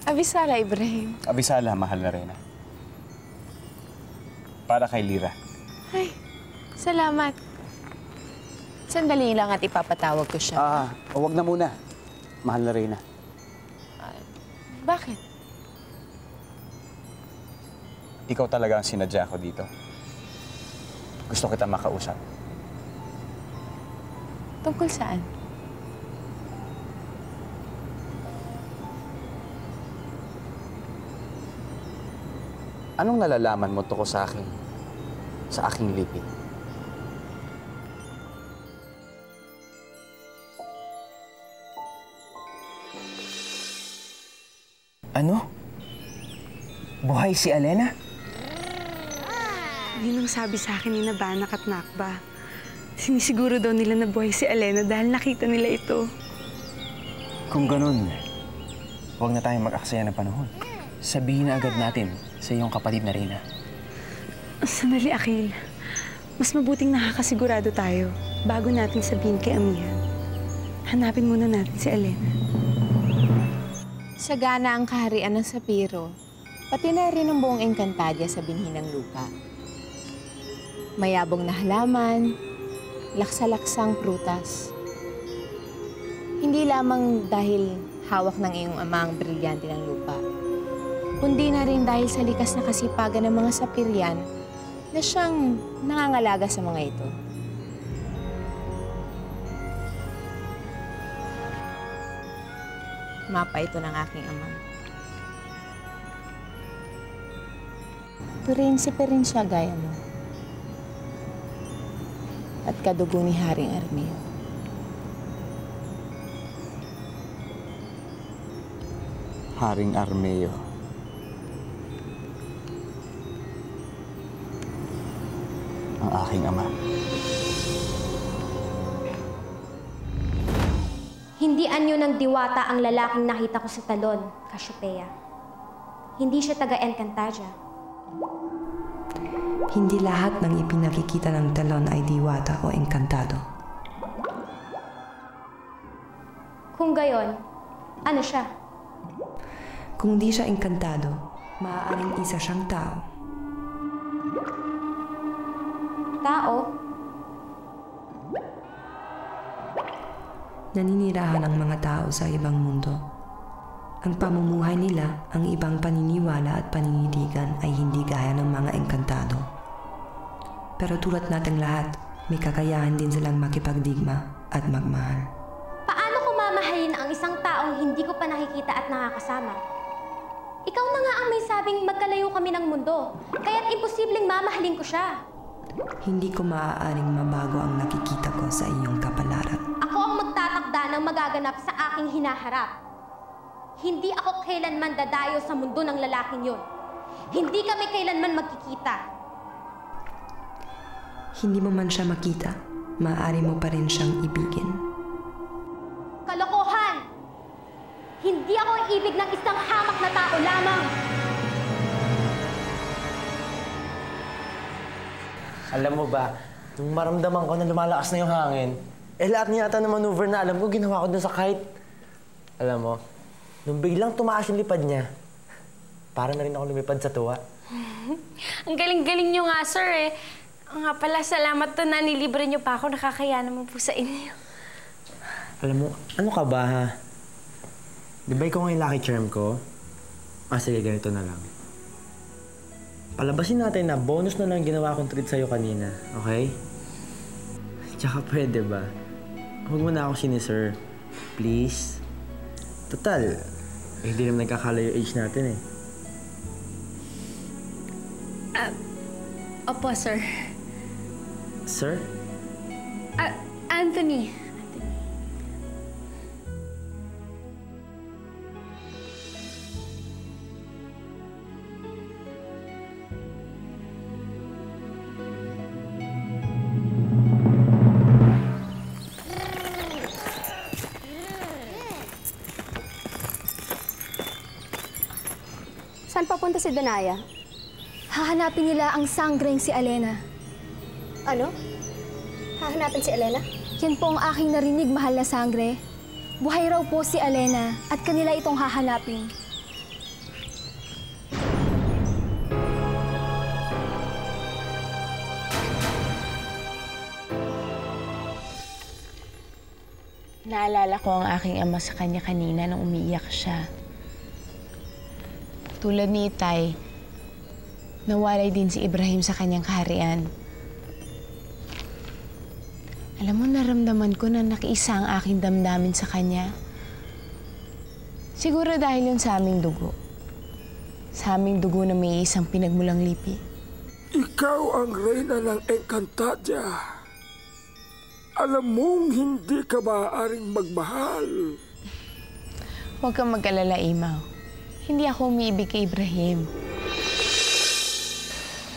Abisala, Ibrahim. Abisala, mahal na Reyna. Para kay Lyra. Ay, salamat. Sandali lang at ipapatawag ko siya. Huwag na muna. Mahal na Reyna. Bakit? Ikaw talaga ang sinadya ko dito. Gusto kita makausap. Tungkol saan? Anong nalalaman mo tungkol sa akin? Sa aking lipid? Ano? Buhay si Alena? Yun ang sabi sa akin ni Nabanak at Nakba. Sinisiguro daw nila na buhay si Alena dahil nakita nila ito. Kung ganun, huwag na tayong mag-aksaya ng panahon. Sabihin na agad natin sa iyong kapatid na Reyna. Sandali, Akil. Mas mabuting nakakasigurado tayo bago natin sabihin kay Amihan. Hanapin muna natin si Alena. Sagana ang kaharian ng Sapiro, pati na rin ang buong Encantadia sa binhi ng lupa. Mayabong na halaman, laksa-laksang prutas. Hindi lamang dahil hawak ng iyong ama ang brilyante ng lupa, kundi na rin dahil sa likas na kasipagan ng mga Sapirian na siyang nangangalaga sa mga ito. Mapa ito ng aking ama. Prinsipe rin siya gaya mo. At kadugo ni Haring Armeo. Haring Armeo. Ang aking ama. Hindi anyo ng diwata ang lalaking nakita ko sa talon, Cassiopeia. Hindi siya taga-Encantadia. Hindi lahat ng ipinakikita ng talon ay diwata o engkantado. Kung gayon, ano siya? Kung di siya engkantado, maaaring isa siyang tao. Tao? Naninirahan ang mga tao sa ibang mundo. Ang pamumuhay nila, ang ibang paniniwala at paninindigan ay hindi gaya ng mga engkantado. Pero tulad nating lahat, may kakayahan din silang makipagdigma at magmahal. Paano ko mamahalin ang isang taong hindi ko pa nakikita at nakakasama? Ikaw na nga ang may sabing magkalayo kami ng mundo, kaya't imposibleng mamahalin ko siya. Hindi ko maaaring mabago ang nakikita ko sa iyong kapalaran. Ako ang magtatakda ng magaganap sa aking hinaharap. Hindi ako kailanman dadayo sa mundo ng lalaking yon. Hindi kami kailanman magkikita. Hindi mo man siya makita, maaari mo pa rin siyang ibigin. Kalokohan! Hindi ako ibig ng isang hamak na tao lamang. Alam mo ba, nung maramdaman ko na lumalakas na yung hangin, lahat niya yata na maneuver na alam ko, ginawa ko dun sa kite. Alam mo, nung biglang tumaas yung lipad niya, para na rin ako lumipad sa tuwa. Ang galing-galing niyo nga, sir, eh. Nga pala, salamat to na nilibre niyo pa ako. Nakakaya naman po sa inyo. Alam mo, ano ka ba, ha? Di ba ikaw nga yung lucky charm ko? Sige, ganito na lang. Palabasin natin na bonus na lang ginawa kong treat sa'yo kanina, okay? Tsaka pwede ba? Huwag mo na ako sinisir. Please? Total, hindi naman nagkakalayo age natin, eh. Opo, sir. Sir? Anthony. Saan papunta si Danaya? Hahanapin nila ang sangreng si Alena. Ano? Hahanapin si Alena? Yan po ang aking narinig, mahal na sangre. Buhay raw po si Alena at kanila itong hahanapin. Naalala ko ang aking ama sa kanya kanina nung umiiyak siya. Tulad ni Itay, nawalay din si Ibrahim sa kanyang kaharian. Alam mo, naramdaman ko na nakiisa ang aking damdamin sa kanya. Siguro dahil yun sa aming dugo. Sa aming dugo na may isang pinagmulang lipi. Ikaw ang reyna ng Encantadia. Alam mong hindi ka maaaring magmahal. Huwag kang mag-alala, Imaw. Hindi ako umiibig kay Ibrahim.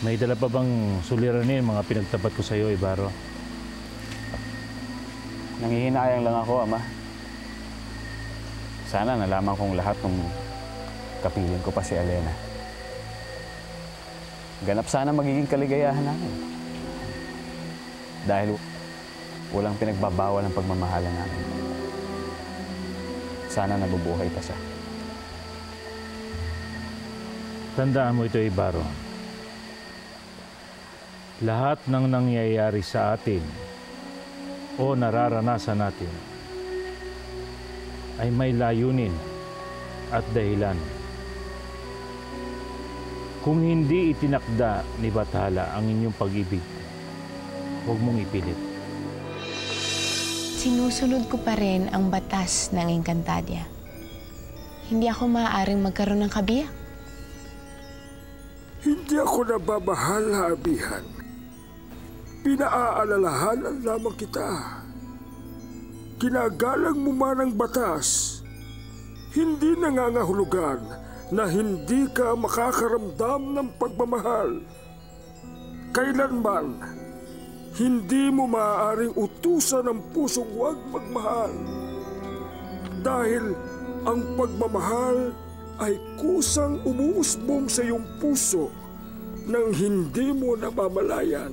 May dala pa bang suliranin mga pinagtapat ko sa iyo, Ibarro? Nangihinayang lang ako, Ama. Sana nalaman kong lahat ng kapiling ko pa si Elena. Ganap sana magiging kaligayahan namin. Dahil walang pinagbabawal ng pagmamahalan namin. Sana nabubuhay pa siya. Tandaan mo ito, Ibarro. Lahat ng nangyayari sa atin o nararanasan natin ay may layunin at dahilan. Kung hindi itinakda ni Bathala ang inyong pag-ibig, huwag mong ipilit. Sinusunod ko pa rin ang batas ng Encantadia. Hindi ako maaaring magkaroon ng kabiyak. Hindi ako nababahala, Amihan. Pinaaalalahanan lamang kita. Kinagalang mo man ang batas, hindi nangangahulugan na hindi ka makakaramdam ng pagmamahal. Kailanman, hindi mo maaaring utusan ang pusong huwag magmahal. Dahil ang pagmamahal ay kusang umuusbong sa iyong puso nang hindi mo namamalayan.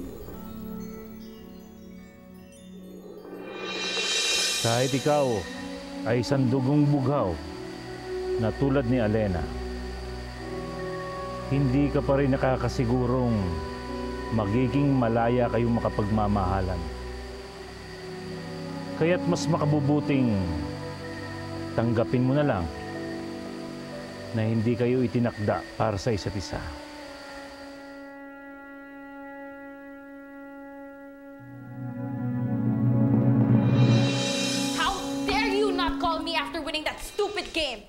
Kahit ikaw ay isang dugong bughaw na tulad ni Elena, hindi ka pa rin nakakasigurong magiging malaya kayong makapagmamahalan. Kaya't mas makabubuting tanggapin mo na lang na hindi kayo itinakda para sa isa't isa. Game.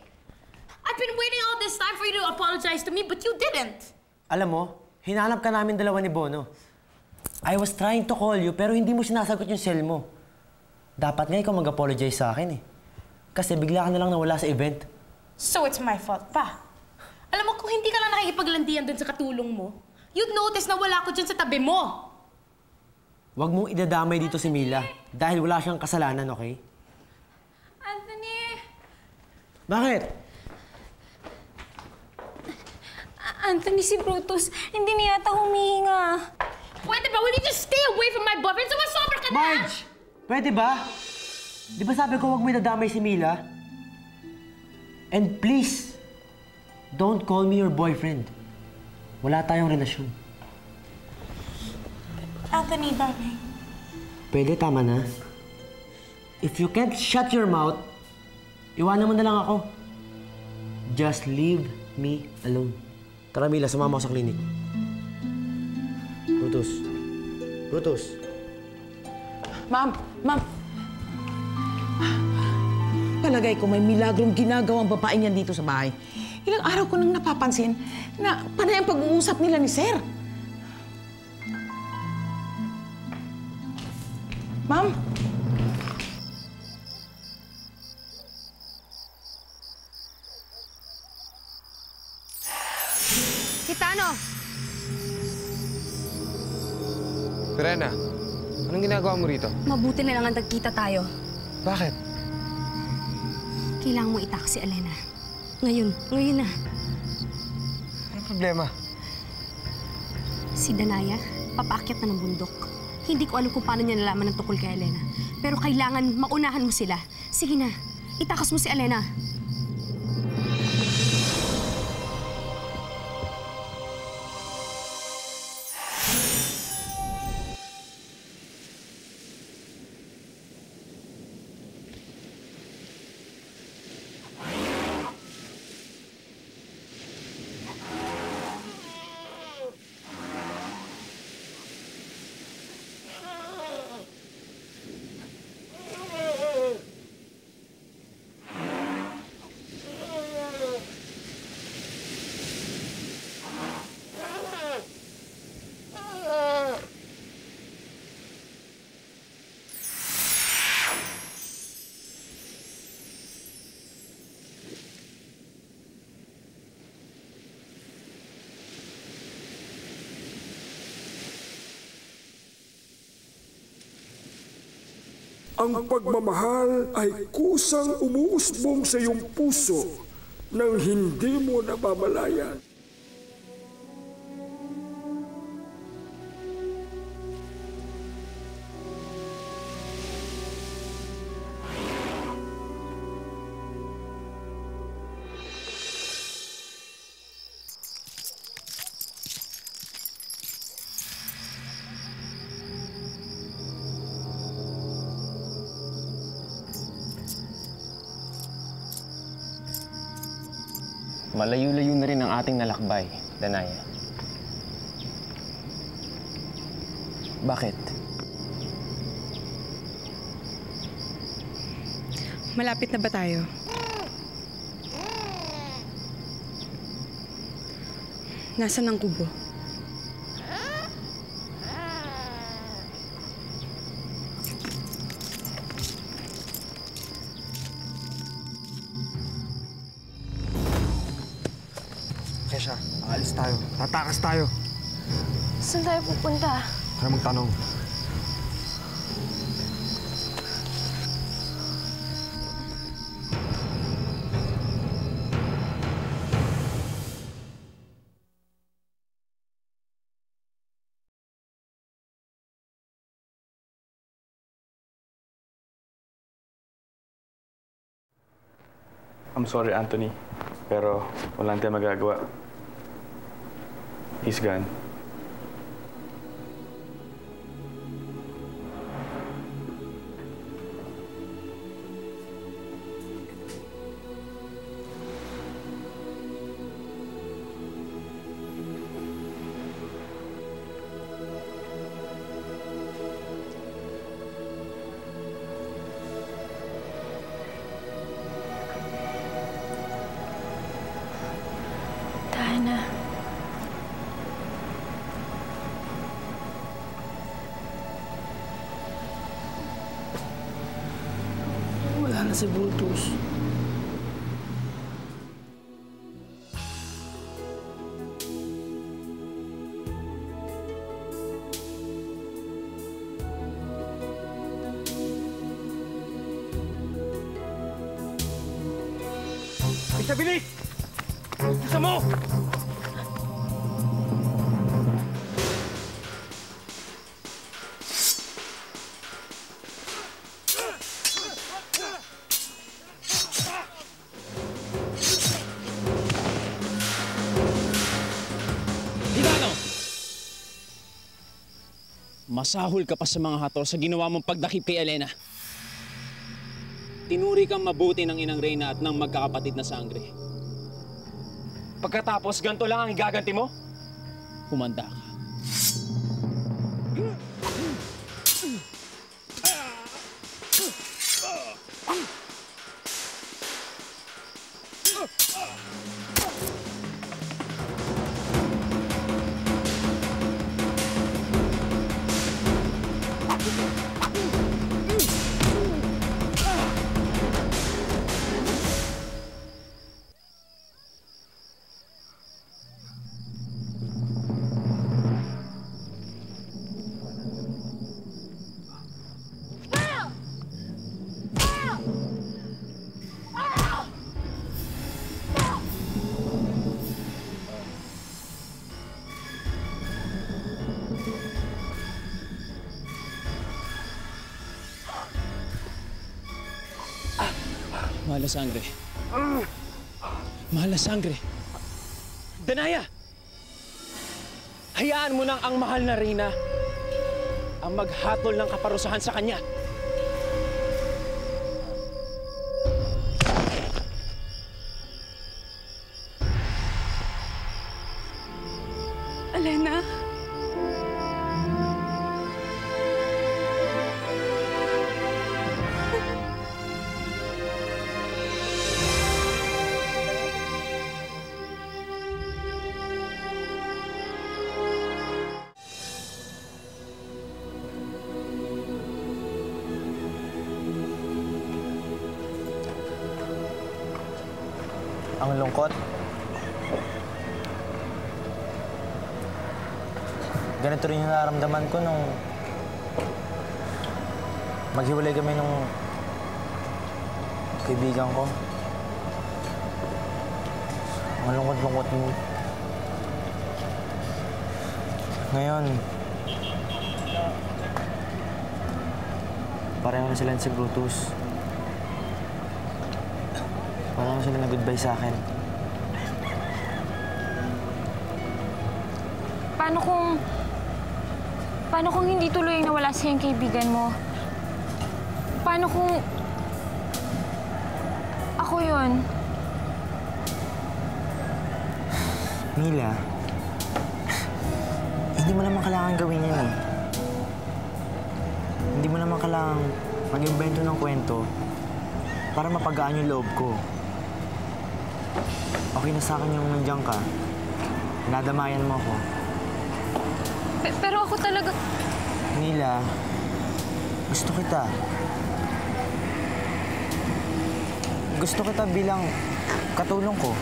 I've been waiting all this time for you to apologize to me, but you didn't. Alam mo, hinanap ka namin dalawa ni Bono. I was trying to call you, pero hindi mo sinasagot yung cell mo. Dapat nga ikaw mag-apologize sa akin eh. Kasi bigla ka na lang nawala sa event. So it's my fault pa. Alam mo, kung hindi ka lang nakikipaglandian dun sa katulong mo, you'd notice na wala ko dyan sa tabi mo. Huwag mong idadamay dito si Mila dahil wala siyang kasalanan, okay? Bakit? Anthony, si Brutus, hindi niya yata humihinga. Pwede ba? Will you just stay away from my boyfriend? Sumasobra ka na! Marge! Pwede ba? Di ba sabi ko huwag mo idadamay si Mila? And please, don't call me your boyfriend. Wala tayong relasyon. Anthony, darling. Pwede, tama na. If you can't shut your mouth, iwanan mo na lang ako. Just leave me alone. Tara, Mila, sumama ako sa klinik. Brutus. Brutus. Ma'am! Palagay ko may milagrong ginagawang babae niyan dito sa bahay. Ilang araw ko nang napapansin na panay ang pag-uusap nila ni Sir. Ma'am! Kitano! Serena, anong ginagawa mo rito? Mabuti na lang ang nagkita tayo. Bakit? Kailangan mo itak si Elena. Ngayon na. Anong problema? Si Danaya, papaakyat na ng bundok. Hindi ko alam kung paano niya nalaman ng tukol kay Elena. Pero kailangan maunahan mo sila. Sige na, itakas mo si Elena. Ang pagmamahal ay kusang umuusbong sa iyong puso nang hindi mo namamalayan. Malayo-layo na rin ang ating nalakbay, Danaya. Bakit? Malapit na ba tayo? Nasaan ang kubo? Kesha, aalis tayo. Tatakas tayo. Saan tayo pupunta? Kaya magtanong. I'm sorry, Anthony. Pero wala tayong magagawa. He's gone. Dana. Wala na si Brutus. Bisa bilis! Bisa mo! Masahol ka pa sa mga hator sa ginawa mong pagdakip kay Elena. Tinuri kang mabuti ng inang Reyna at ng magkakapatid na sangre. Pagkatapos, ganito lang ang igaganti mo? Humanda ka. Mahal na sangre. Mahal na sangre. Danaya! Hayaan mo nang ang mahal na Reyna ang maghatol ng kaparusahan sa kanya. Elena? Ang lungkot. Ganito rin yung nararamdaman ko maghiwalay kami nung kaibigan ko. Ang lungkot-lungkot mo. Ngayon, pareho na sila sa Brutus. Pareho na sila na-goodbye sa akin. Paano kung hindi tuloy yung nawala sa'yo yung kaibigan mo? Paano kung ako yun? Mila, hindi mo naman kailangan gawin yan eh. Hindi mo naman kailangan mag-invento ng kwento para mapagaan yung loob ko. Okay na sa akin yung nandiyan ka. Nadamayan mo ako. Pero ako talaga... Mila, gusto kita. Gusto kita bilang katulong ko.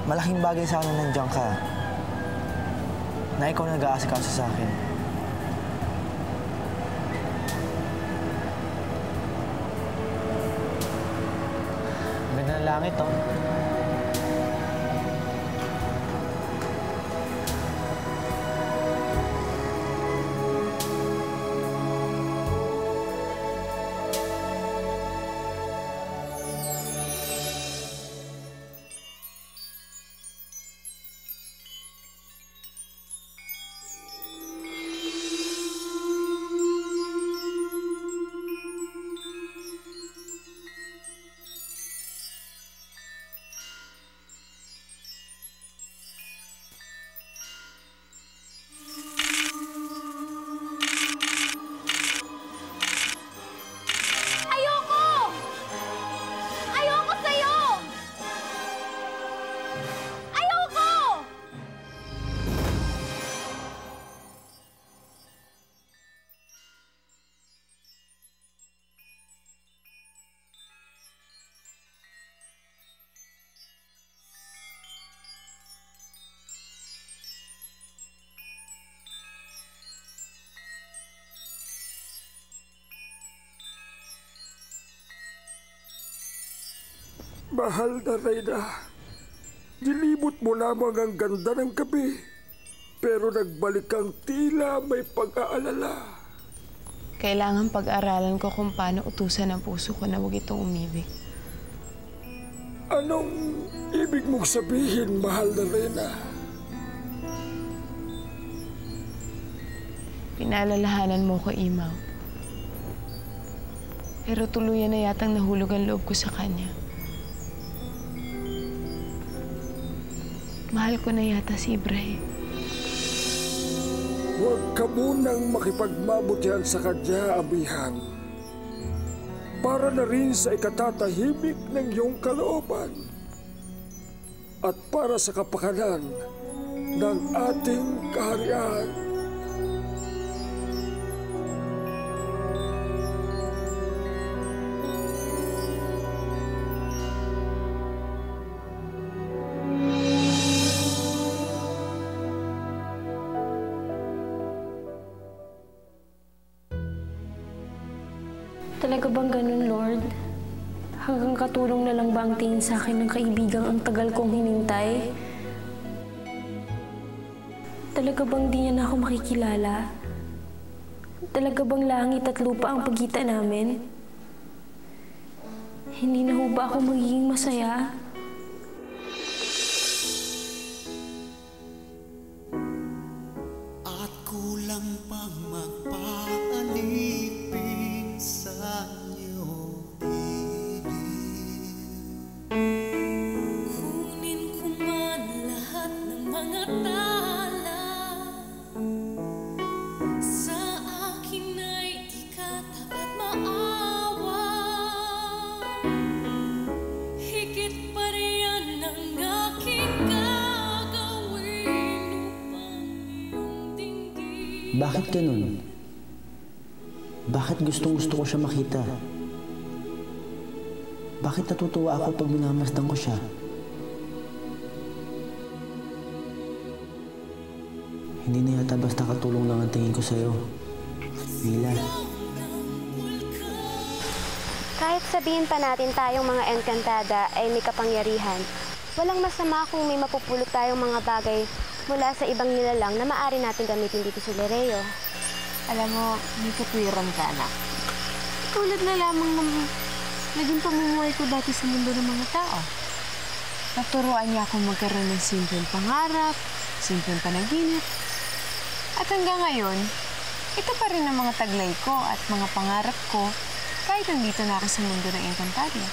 Malaking bagay sa akin na nandiyan ka. Na ikaw nag-aasikaso sa akin. Ganda ng langit, oh. Mahal na Reyna, nilibot mo lamang ang ganda ng gabi, pero nagbalik kang tila may pag-aalala. Kailangan pag-aralan ko kung paano utusan ang puso ko na huwag itong umibig. Anong ibig mong sabihin, mahal na Reyna? Pinalalahanan mo ko, Imaw. Pero tuluyan na yatang nahulog ang loob ko sa kanya. Mahal ko na yata si Ibrahim. Huwag ka munang makipagmabutihan sa kanya, Amihan. Para na rin sa ikatatahimik ng iyong kalooban. At para sa kapakanan ng ating kaharian. Talaga bang ganun, Lord? Hanggang katulong na lang ba ang tingin sa akin ng kaibigang ang tagal kong hinintay? Talaga bang di niya na ako makikilala? Talaga bang langit at lupa ang pagitan namin? Hindi na ho ba ako magiging masaya? At kulang pang magpaalipin sa iyong piling. Kunin ko man lahat ng mga tala, sa akin ay di ka dapat maawa. Higit pa riyan ang aking gagawin upang iyong dinggin. Bakit ganun? Bakit gustong-gusto ko siya makita? Bakit natutuwa ako pag minamasdan ko siya? Hindi na yata basta katulong lang ang tingin ko sa'yo. Mila. Kahit sabihin pa natin tayong mga engkantada ay may kapangyarihan, walang masama kung may mapupulot tayong mga bagay mula sa ibang nilalang na maaari natin gamitin dito sa Lereo. Alam mo, may katwiran ka, anak. Tulad na lamang ng naging pamumuhay ko dati sa mundo ng mga tao. Naturuan niya akong magkaroon ng simpleng pangarap, simpleng panaginip. At hanggang ngayon, ito pa rin ang mga taglay ko at mga pangarap ko kahit nandito na ako sa mundo ng Encantadia.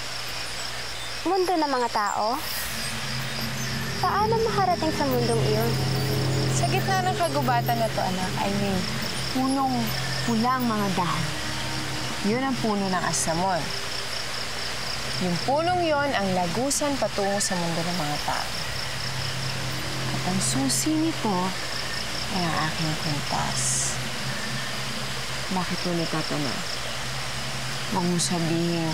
Mundo ng mga tao? Paano makarating sa mundong iyon? Sa gitna ng kagubatan na to, anak, ay may punong pulang mga dahon. Yun ang puno ng Asamon. Yung punong yon ang lagusan patungo sa mundo ng mga tao. At ang susi nito ay ang aking kwintas. Bakit mo nagtatanong? Huwag mo sabihin,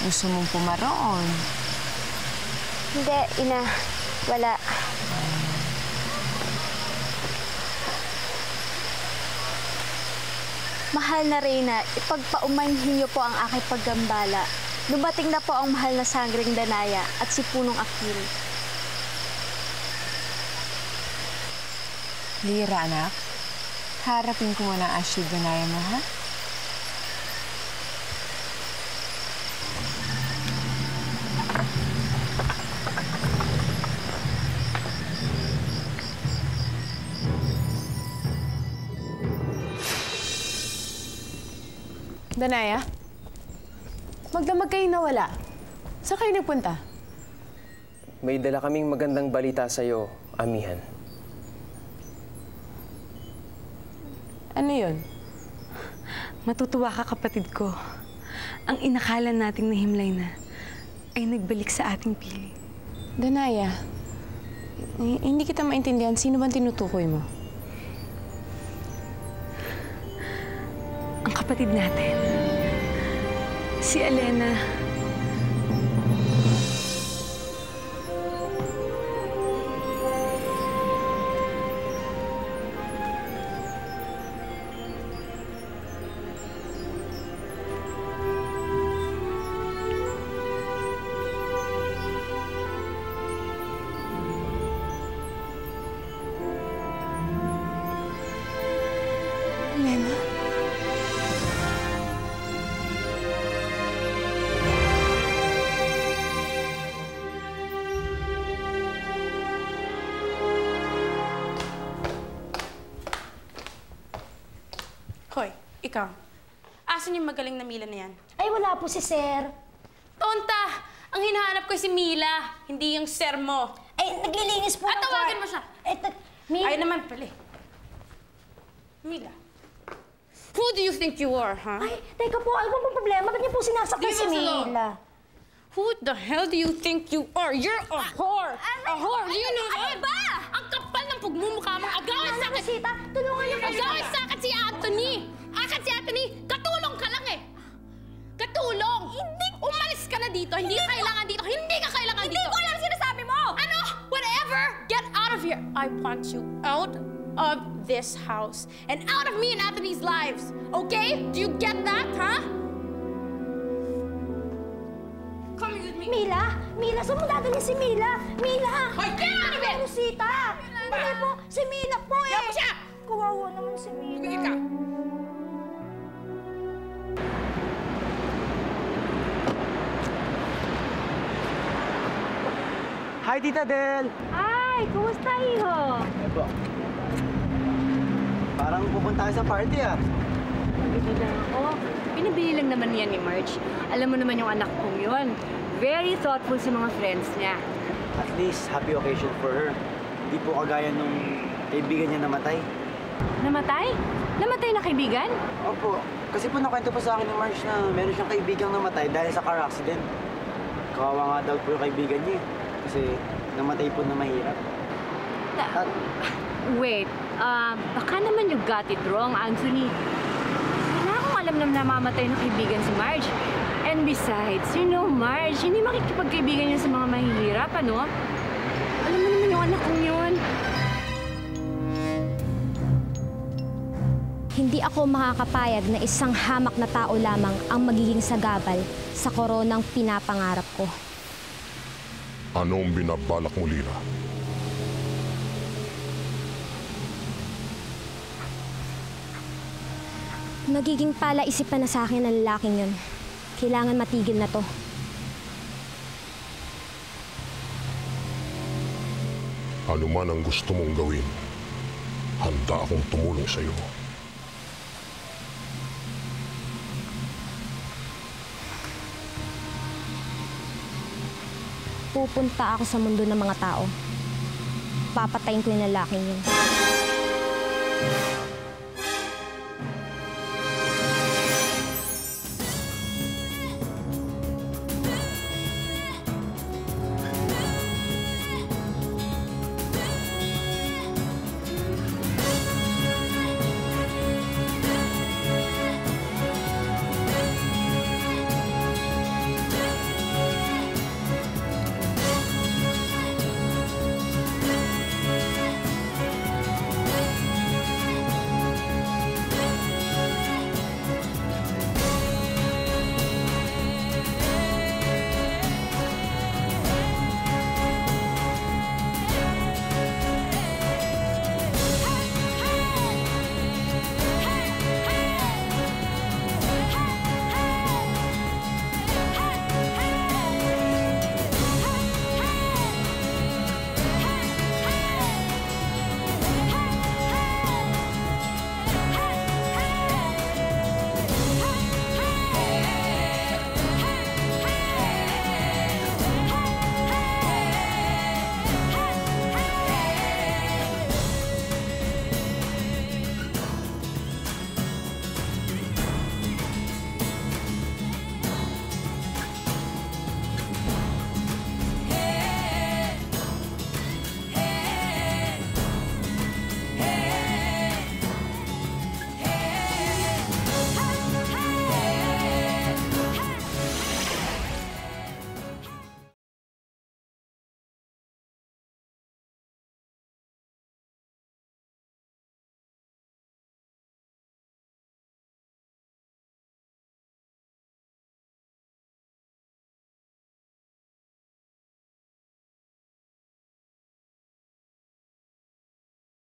gusto mong pumaroon. Hindi, Ina. Wala. Mahal na Reyna, ipagpaumanhin niyo po ang aking paggambala. Dumating na po ang mahal na sanggring Danaya at si Punong Akil. Lira, anak. Harapin ko muna ang Ashley Danaya mo, ha? Danaya? Magdamag kayo nawala. Saan kayo nagpunta? May dala kaming magandang balita sa'yo, Amihan. Ano yun? Matutuwa ka, kapatid ko. Ang inakala nating nahimlay na ay nagbalik sa ating piling. Danaya, hindi kita maintindihan. Sino bang tinutukoy mo? Ang kapatid natin, si Elena. Elena? Hoy, ikaw. Asan yung magaling na Mila na yan? Ay, wala po si Sir. Tonta! Ang hinahanap ko si Mila, hindi yung sir mo. Ay, naglilinis po. At tawagan mo siya. Mila. Ay naman pala eh. Mila. Who do you think you are, huh? Ay, teka po, ano pong problema? Ba't niyo po sinasaktan si Mila? Who the hell do you think you are? You're a whore! A whore! Do you know that? Ano ba? Ang kapal ng pagmumukha mo. Agawin sa akin! Rosita, tulungan niyo po siya. Agawin sa akin si Anthony! Akin si Anthony! Katulong ka lang eh! Katulong! Hindi! Umalis ka na dito! Hindi ka kailangan dito! Hindi ka kailangan dito! Hindi ko alam sinasabi mo! Ano? Whatever! Get out of here! I want you out of this house and out of me and Anthony's lives. Okay? Do you get that, huh? Come with me. Mila! Mila, saan mo dadalhin si Mila? Mila! Hoy, get out of it! Rosita! Hindi po, si Mila po eh! Kaya mo siya! Kawawa naman si Mila. Tumigil ka! Hi, Tita Del! Ay, kumusta, iho? Ito. Parang pupunta kayo sa party, ah. Hindi lang ako. Pinabili lang naman yan ni Marge. Alam mo naman yung anak kong yun. Very thoughtful sa mga friends niya. At least, happy occasion for her. Hindi po kagaya nung kaibigan niya namatay. Namatay? Namatay na kaibigan? Opo. Kasi po nakwento pa sa akin ni Marge na meron siyang kaibigang namatay dahil sa car accident. Kawawa nga daw po yung kaibigan niya. Kasi namatay po na mahirap. Wait, baka naman you got it wrong, Anthony. Wala akong alam na namamatay na kaibigan si Marge. And besides, you know, Marge, hindi makikipagkaibigan yun sa mga mahihirap, ano? Alam mo naman yung anak kong yun. Hindi ako makakapayag na isang hamak na tao lamang ang magiging sagabal sa koronang pinapangarap ko. Anong binabalak mo, Lira? Magiging palaisipan na sa akin ang lalaking yun. Kailangan matigil na to. Ano man ang gusto mong gawin, handa akong tumulong sa iyo. Pupunta ako sa mundo ng mga tao. Papatayin ko yung lalaking yun.